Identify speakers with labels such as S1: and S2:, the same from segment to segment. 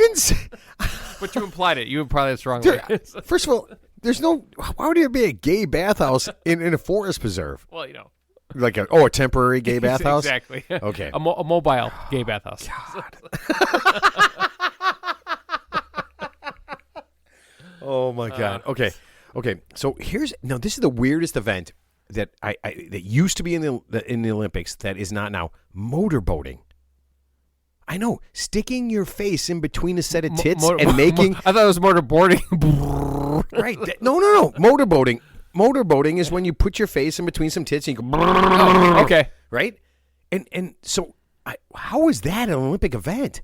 S1: didn't say.
S2: But you implied it. You implied it's wrong.
S1: Dude, first of all, there's no. Why would there be a gay bathhouse in a forest preserve?
S2: Well, you know.
S1: Like a temporary gay bathhouse?
S2: Exactly.
S1: Okay.
S2: A mobile gay bathhouse.
S1: God. Oh my God. Okay. So now this is the weirdest event that that used to be in the Olympics that is not now. Motorboating. I know, sticking your face in between a set of tits and making.
S2: I thought it was motorboarding.
S1: Right. No. Motorboating. Motorboating is when you put your face in between some tits and you go.
S2: Oh, okay.
S1: Right. And so, how is that an Olympic event?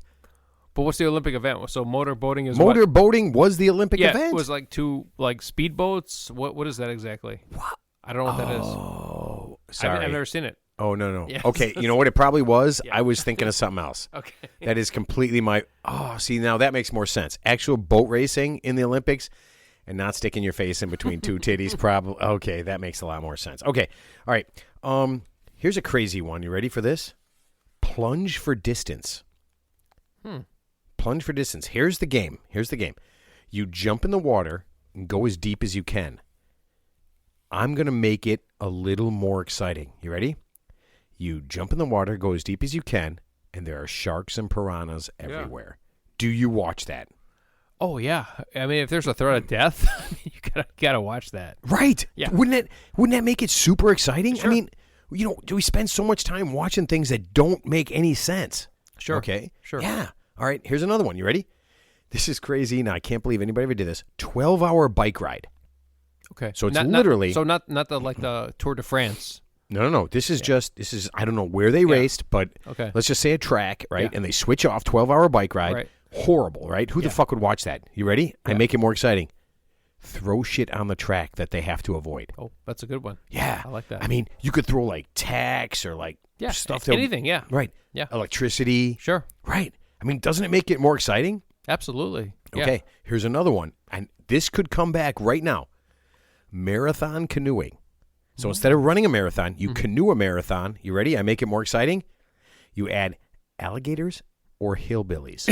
S2: But what's the Olympic event? So motorboating is
S1: motorboating was the Olympic event.
S2: Yeah, it was like two speedboats. What is that exactly?
S1: What?
S2: I don't know what that is.
S1: Oh, sorry.
S2: I've never seen it.
S1: Oh, no.
S2: Yes.
S1: Okay, you know what it probably was?
S2: Yeah.
S1: I was thinking of something else.
S2: Okay.
S1: That is completely my... Oh, see, now that makes more sense. Actual boat racing in the Olympics and not sticking your face in between two titties probably... Okay, that makes a lot more sense. Okay, all right. Here's a crazy one. You ready for this? Plunge for distance. Plunge for distance. Here's the game. You jump in the water and go as deep as you can. I'm going to make it a little more exciting. You ready? You jump in the water, go as deep as you can, and there are sharks and piranhas everywhere. Yeah. Do you watch that? Oh,
S2: yeah. I mean, if there's a threat of death, you gotta watch that.
S1: Right.
S2: Yeah.
S1: Wouldn't that make it super exciting?
S2: Sure.
S1: I mean, do we spend so much time watching things that don't make any sense?
S2: Sure.
S1: Okay.
S2: Sure.
S1: Yeah. All right. Here's another one. You ready? This is crazy. Now, I can't believe anybody ever did this. 12-hour bike ride.
S2: Okay.
S1: So it's literally...
S2: not the Tour de France.
S1: No. This is I don't know where they raced, but
S2: okay.
S1: Let's just say a track, right?
S2: Yeah.
S1: And they switch off 12-hour bike ride.
S2: Right.
S1: Horrible, right? Who the fuck would watch that? You ready?
S2: Yeah.
S1: I make it more exciting. Throw shit on the track that they have to avoid.
S2: Oh, that's a good one.
S1: Yeah.
S2: I like that.
S1: I mean, you could throw like tacks or like stuff.
S2: Anything, yeah.
S1: Right.
S2: Yeah.
S1: Electricity.
S2: Sure.
S1: Right. I mean, doesn't it make it more exciting?
S2: Absolutely.
S1: Okay.
S2: Yeah.
S1: Here's another one. And this could come back right now. Marathon canoeing. So instead of running a marathon, you canoe a marathon. You ready? I make it more exciting. You add alligators or hillbillies.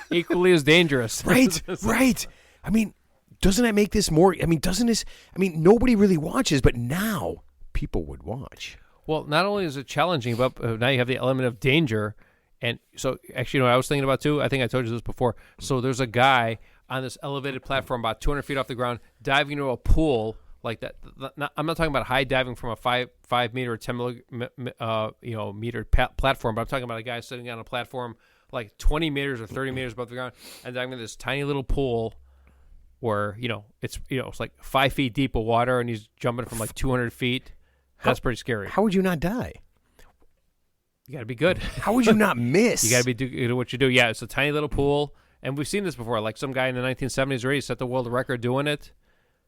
S2: Equally as dangerous.
S1: Right. I mean, doesn't that make this more... I mean, nobody really watches, but now people would watch.
S2: Well, not only is it challenging, but now you have the element of danger. And so, actually, you know what I was thinking about, too? I think I told you this before. So there's a guy on this elevated platform about 200 feet off the ground diving into a pool like that. I'm not talking about high diving from a 5 meter or 10 meter platform, but I'm talking about a guy sitting on a platform like 20 meters or 30 meters above the ground and diving into this tiny little pool where, it's like 5 feet deep of water and he's jumping from like 200 feet. That's pretty scary.
S1: How would you not die?
S2: You got to be good.
S1: How would you not miss?
S2: You got to do what you do. Yeah, it's a tiny little pool. And we've seen this before. Like some guy in the 1970s already set the world record doing it.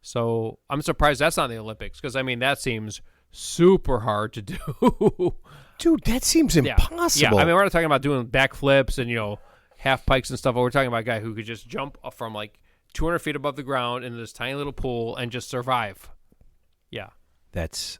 S2: So I'm surprised that's not in the Olympics because, I mean, that seems super hard to do.
S1: Dude, that seems impossible.
S2: Yeah, I mean, we're not talking about doing backflips and, half pikes and stuff. But we're talking about a guy who could just jump from like 200 feet above the ground into this tiny little pool and just survive. Yeah.
S1: That's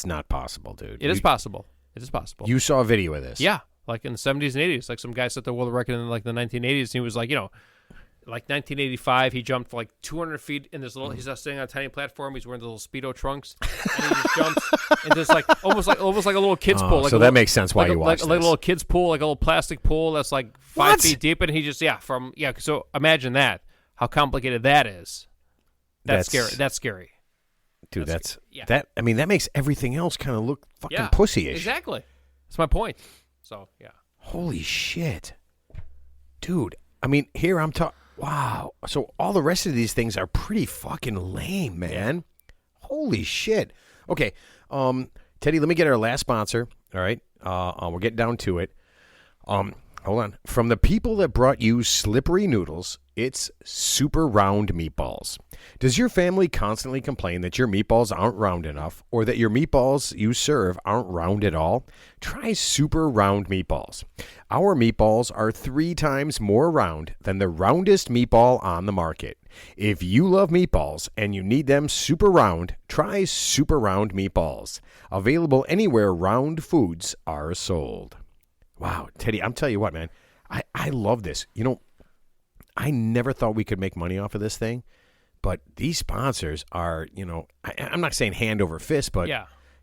S1: not possible, dude.
S2: It is possible. It is possible.
S1: You saw a video of this.
S2: Yeah. Like in the 70s and 80s. Like some guy set the world record in like the 1980s. And he was like, like 1985, he jumped like 200 feet in this little, he's not sitting on a tiny platform. He's wearing the little Speedo trunks. And he just jumps into this like, almost like a little kid's pool. Like
S1: so that makes sense why you watch this.
S2: Like a little kid's pool, like a little plastic pool that's like 5 feet deep. And he just, so imagine that. How complicated that is. That's scary. That's scary.
S1: Dude, that makes everything else kind of look fucking pussy-ish.
S2: Exactly. That's my point. So, yeah.
S1: Holy shit. Dude, I mean, here I'm talking. Wow. So all the rest of these things are pretty fucking lame, man. Holy shit. Okay. Teddy, let me get our last sponsor. All right. We're getting down to it. Hold on. From the people that brought you slippery noodles, it's super round meatballs. Does your family constantly complain that your meatballs aren't round enough or that your meatballs you serve aren't round at all? Try super round meatballs. Our meatballs are 3 times more round than the roundest meatball on the market. If you love meatballs and you need them super round, try super round meatballs. Available anywhere round foods are sold. Wow, Teddy, I'm telling you what, man. I I love this. You know, I never thought we could make money off of this thing, but these sponsors are, you know, I'm not saying hand over fist, but,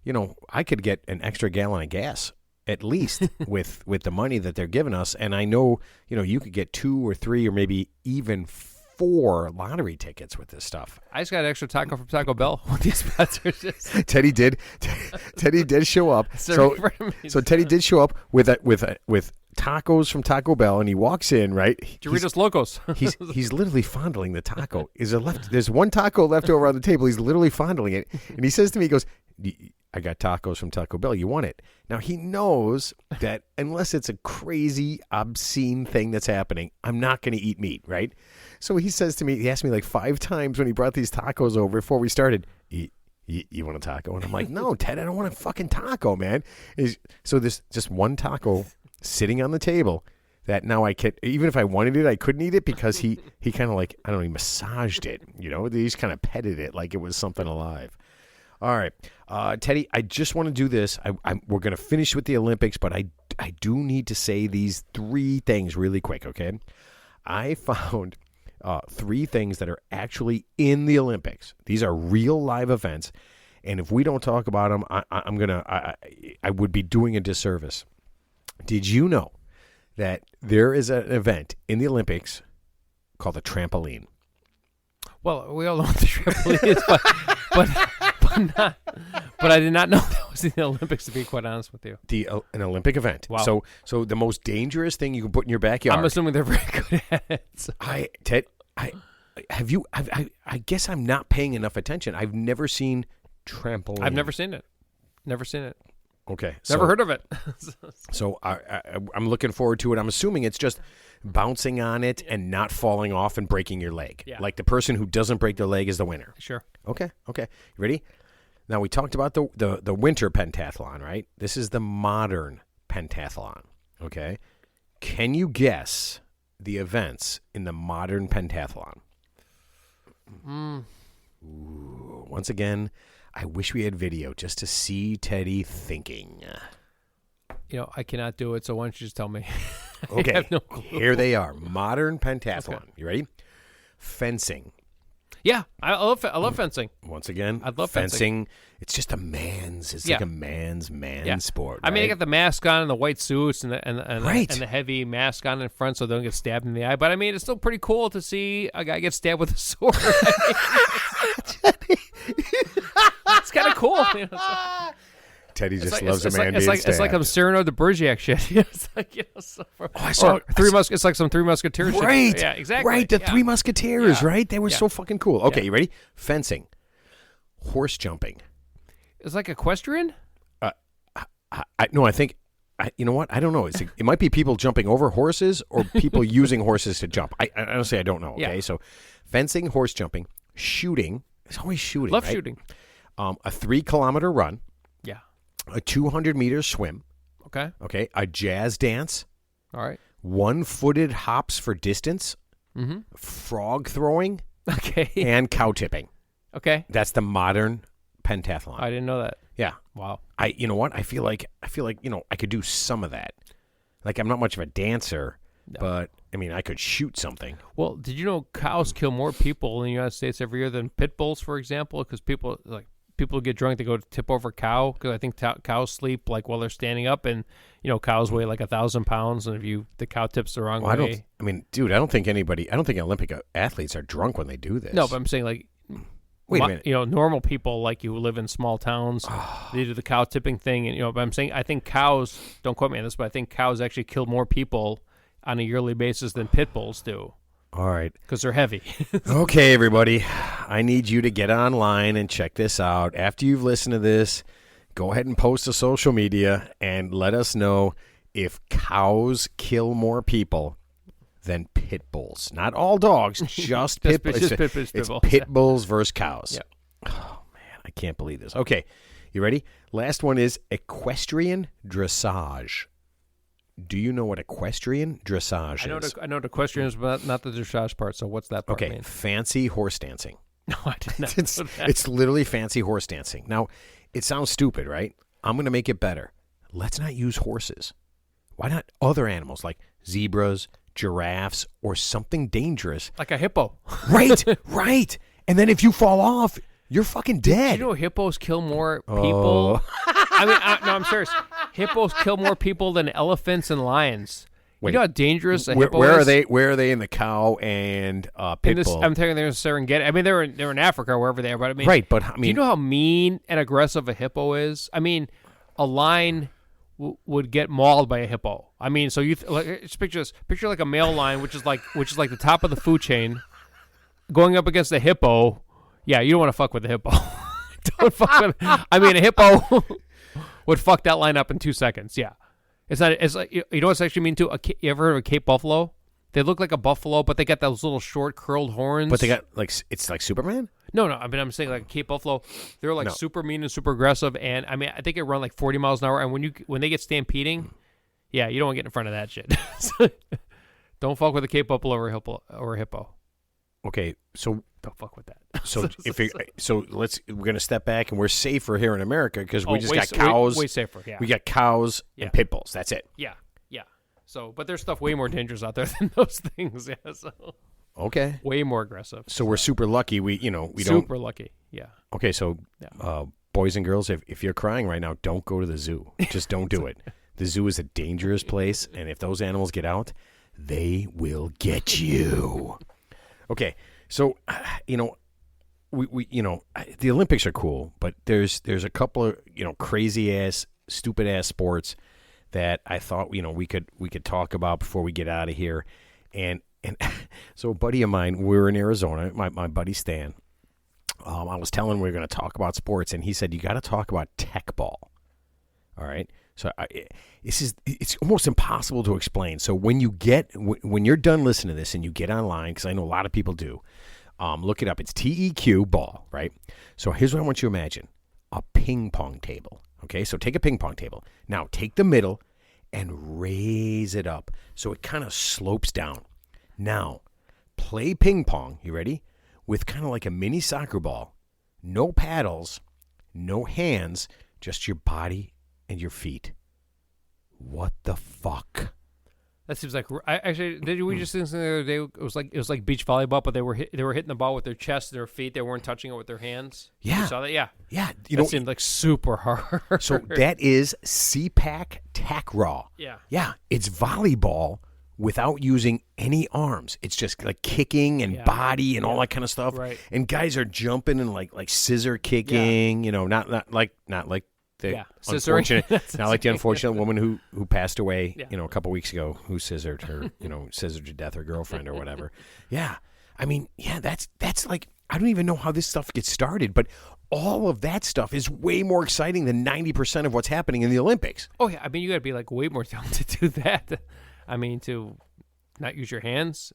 S1: you know, I could get an extra gallon of gas at least with the money that they're giving us. And I know, you know, you could get 2 or 3 or maybe even 4 lottery tickets with this stuff.
S2: I just got an extra taco from Taco Bell with these sponsors.
S1: Teddy did show up. So Teddy did show up with tacos from Taco Bell, and he walks in, right?
S2: Doritos Locos.
S1: he's literally fondling the taco. There's one taco left over on the table. He's literally fondling it, and he says to me, he goes, I got tacos from Taco Bell. You want it? Now, he knows that unless it's a crazy, obscene thing that's happening, I'm not going to eat meat, right? So he says to me, he asked me like 5 times when he brought these tacos over before we started, you want a taco? And I'm like, no, Ted, I don't want a fucking taco, man. So there's just one taco sitting on the table that now I could, even if I wanted it, I couldn't eat it because he kind of like, I don't know, he massaged it, you know? He just kind of petted it like it was something alive. All right, Teddy, I just want to do this. We're going to finish with the Olympics, but I do need to say these 3 things really quick, okay? I found 3 things that are actually in the Olympics. These are real live events, and if we don't talk about them, I would be doing a disservice. Did you know that there is an event in the Olympics called the trampoline?
S2: Well, we all know what the trampoline is, but I did not know that was in the Olympics, to be quite honest with you.
S1: An Olympic event.
S2: Wow.
S1: So the most dangerous thing you can put in your backyard.
S2: I'm assuming they're very good at it. So.
S1: Ted, I guess I'm not paying enough attention. I've never seen trampoline.
S2: I've never seen it. Never seen it.
S1: Okay.
S2: Never heard of it.
S1: So I'm looking forward to it. I'm assuming it's just bouncing on it and not falling off and breaking your leg.
S2: Yeah.
S1: Like the person who doesn't break their leg is the winner.
S2: Sure.
S1: Okay. You ready? Now, we talked about the winter pentathlon, right? This is the modern pentathlon, okay? Can you guess the events in the modern pentathlon? Ooh, once again, I wish we had video just to see Teddy thinking.
S2: You know, I cannot do it, so why don't you just tell me?
S1: Okay,
S2: I have no clue.
S1: Here they are. Modern pentathlon. Okay. You ready? Fencing.
S2: Yeah, I love fencing.
S1: Once again,
S2: I love fencing.
S1: It's just a man's. It's like a man's sport.
S2: Right? I mean, they got the mask on and the white suits and
S1: right.
S2: the heavy mask on in front, so they don't get stabbed in the eye. But I mean, it's still pretty cool to see a guy get stabbed with a sword. It's kind of cool. You know,
S1: Teddy just loves a man being stabbed.
S2: It's like some Cyrano de Bergerac shit. It's like, you know, it's like some Three Musketeers shit.
S1: Right.
S2: Yeah, exactly.
S1: Right, the Three Musketeers, right? They were so fucking cool. Okay, you ready? Fencing. Horse jumping.
S2: It's like equestrian?
S1: I think, you know what? I don't know. It might be people jumping over horses or people using horses to jump. I honestly, I don't know, okay? So fencing, horse jumping, shooting. It's always shooting,
S2: Love
S1: right?
S2: shooting.
S1: A 3-kilometer run.
S2: Yeah.
S1: A 200-meter swim.
S2: Okay.
S1: A jazz dance.
S2: All right.
S1: 1-footed hops for distance.
S2: Mm-hmm.
S1: Frog throwing.
S2: Okay.
S1: And cow tipping.
S2: Okay.
S1: That's the modern pentathlon.
S2: I didn't know that.
S1: Yeah.
S2: Wow.
S1: You know what? I feel like you know, I could do some of that. Like, I'm not much of a dancer, but I mean, I could shoot something.
S2: Well, did you know cows kill more people in the United States every year than pit bulls, for example? Because people get drunk, they go to tip over a cow, because I think cows sleep like while they're standing up, and you know, cows weigh like 1,000 pounds, and if the cow tips the wrong way.
S1: I mean, dude, I don't think Olympic athletes are drunk when they do this.
S2: No, but I'm saying, like,
S1: wait a minute.
S2: You know, normal people like you who live in small towns, they do the cow tipping thing, and you know, but I'm saying, I think cows, don't quote me on this, but I think cows actually kill more people on a yearly basis than pit bulls do.
S1: All right.
S2: Because they're heavy.
S1: Okay, everybody. I need you to get online and check this out. After you've listened to this, go ahead and post to social media and let us know if cows kill more people than pit bulls. Not all dogs, just pit bulls. It's pit bulls versus cows.
S2: Yeah.
S1: Oh, man, I can't believe this. Okay, you ready? Last one is equestrian dressage. Do you know what equestrian dressage is?
S2: I know what equestrian is, but not the dressage part. So what's that part mean?
S1: Fancy horse dancing.
S2: No, I did not.
S1: It's literally fancy horse dancing. Now, it sounds stupid, right? I'm going to make it better. Let's not use horses. Why not other animals like zebras, giraffes, or something dangerous.
S2: Like a hippo.
S1: Right, right. And then if you fall off, you're fucking dead.
S2: You know hippos kill more people? I mean, no, I'm serious. Hippos kill more people than elephants and lions.
S1: Wait,
S2: you know how dangerous a
S1: where,
S2: hippo
S1: where
S2: is?
S1: are they? Where are they in the cow and pit bull?
S2: I'm telling you, they're in Serengeti. I mean, they're in Africa, wherever they are. But I mean,
S1: right. But I mean,
S2: do you know how mean and aggressive a hippo is? I mean, a lion would get mauled by a hippo. I mean, so just picture this. Picture like a male lion, which is like the top of the food chain, going up against a hippo. Yeah, you don't want to fuck with a hippo. Don't fuck with. I mean, a hippo would fuck that line up in 2 seconds. Yeah, it's not. It's like, you know what's actually mean too. You ever heard of a Cape buffalo? They look like a buffalo, but they got those little short curled horns.
S1: but they got it's like Superman.
S2: No. I mean, I'm saying like a Cape buffalo. They're like super mean and super aggressive, and I mean, I think they run like 40 miles an hour. And when they get stampeding, yeah, you don't want to get in front of that shit. Don't fuck with a Cape buffalo or a hippo.
S1: Okay, so
S2: Don't fuck with that.
S1: So we're gonna step back and we're safer here in America because we just got
S2: way,
S1: cows.
S2: Way safer. Yeah.
S1: We got cows and pit bulls. That's it.
S2: Yeah. So, but there's stuff way more dangerous out there than those things. Yeah. So.
S1: Okay.
S2: Way more aggressive.
S1: So we're super lucky. We don't.
S2: Super lucky. Yeah.
S1: Okay, so boys and girls, if you're crying right now, don't go to the zoo. Just don't do it. The zoo is a dangerous place, and if those animals get out, they will get you. Okay, so we the Olympics are cool, but there's a couple of crazy ass, stupid ass sports that I thought we could talk about before we get out of here, and so a buddy of mine, we were in Arizona, my buddy Stan. I was telling him we were going to talk about sports, and he said you got to talk about tech ball. All right, so it's almost impossible to explain. So when you're done listening to this and you get online, because I know a lot of people do, look it up. It's TEQ ball, right? So here's what I want you to imagine: a ping pong table. Okay, so take a ping pong table. Now take the middle and raise it up so it kind of slopes down. Now play ping pong. You ready? With kind of like a mini soccer ball. No paddles, no hands, just your body and your feet. What the fuck?
S2: That seems like did we just think the other day it was like beach volleyball, but they were hitting the ball with their chest and their feet. They weren't touching it with their hands.
S1: Yeah,
S2: you saw that. Yeah,
S1: yeah.
S2: That seemed like super hard.
S1: So that is CPAC tack raw.
S2: Yeah.
S1: It's volleyball without using any arms. It's just like kicking and body and all that kind of stuff.
S2: Right.
S1: And guys are jumping and like scissor kicking. Not like the unfortunate, not like the unfortunate woman who passed away, a couple weeks ago, who scissored her, scissored to death her girlfriend or whatever. Yeah, I mean, that's like, I don't even know how this stuff gets started, but all of that stuff is way more exciting than 90% of what's happening in the Olympics.
S2: Oh yeah, I mean, you got to be like way more talented to do that. I mean, to not use your hands,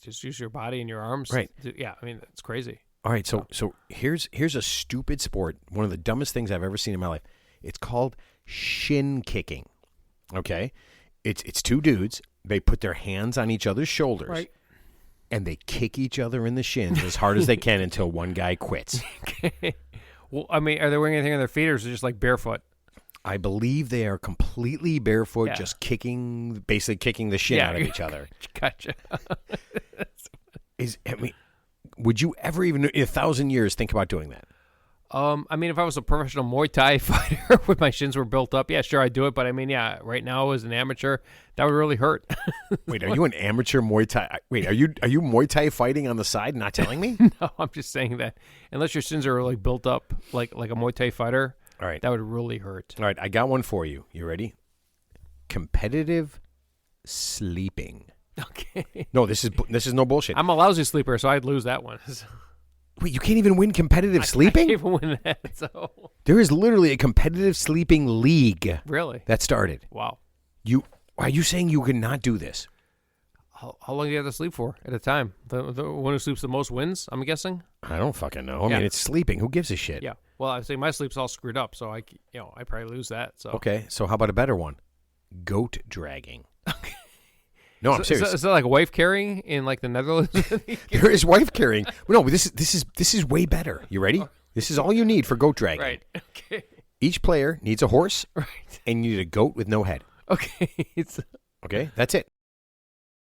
S2: just use your body and your arms.
S1: Right.
S2: Yeah, I mean, it's crazy.
S1: All right, so here's a stupid sport, one of the dumbest things I've ever seen in my life. It's called shin kicking. Okay? It's two dudes. They put their hands on each other's shoulders.
S2: Right.
S1: And they kick each other in the shins as hard as they can until one guy quits.
S2: Okay. Well, I mean, are they wearing anything on their feet, or is it just like barefoot?
S1: I believe they are completely barefoot, just basically kicking the shit out of each other.
S2: Gotcha.
S1: Would you ever even in 1,000 years think about doing that?
S2: I mean, if I was a professional Muay Thai fighter with my shins were built up, yeah, sure, I'd do it. But I mean, yeah, right now as an amateur, that would really hurt.
S1: Wait, are you an amateur Muay Thai? Wait, are you Muay Thai fighting on the side and not telling me?
S2: No, I'm just saying that unless your shins are like built up like a Muay Thai fighter,
S1: all right,
S2: that would really hurt.
S1: All right, I got one for you. You ready? Competitive sleeping.
S2: Okay.
S1: No, this is no bullshit.
S2: I'm a lousy sleeper, so I'd lose that one.
S1: Wait, you can't even win competitive sleeping?
S2: I can't even win that. So
S1: there is literally a competitive sleeping league.
S2: Really?
S1: That started.
S2: Wow.
S1: Are you saying you cannot do this?
S2: How long do you have to sleep for at a time? The one who sleeps the most wins, I'm guessing?
S1: I don't fucking know. I mean, it's sleeping. Who gives a shit?
S2: Yeah. Well, I say my sleep's all screwed up, so I probably lose that. So
S1: okay. So how about a better one? Goat dragging. Okay. No, I'm serious.
S2: Is that like wife carrying in like the Netherlands?
S1: There is wife carrying. No, this is way better. You ready? This is all you need for goat dragging.
S2: Right. Okay.
S1: Each player needs a horse.
S2: Right.
S1: And you need a goat with no head.
S2: Okay.
S1: Okay. That's it.